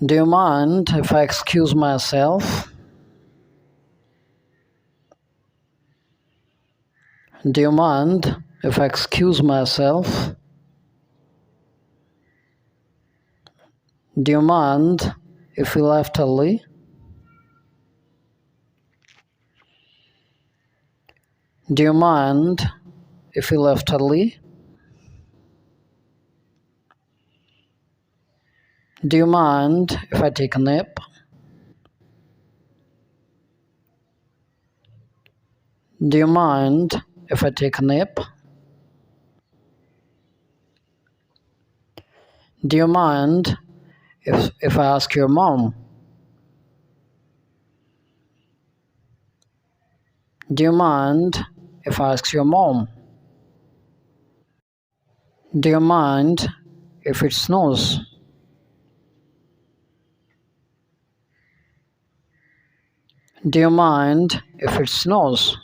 Do you mind if I excuse myself? Do you mind if I excuse myself? Do you mind if we left early? Do you mind if we left early? Do you mind if I take a nap? Do you mind if I take a nap? Do you mind if I ask your mom? Do you mind if I ask your mom? Do you mind if it snows? Do you mind if it snows?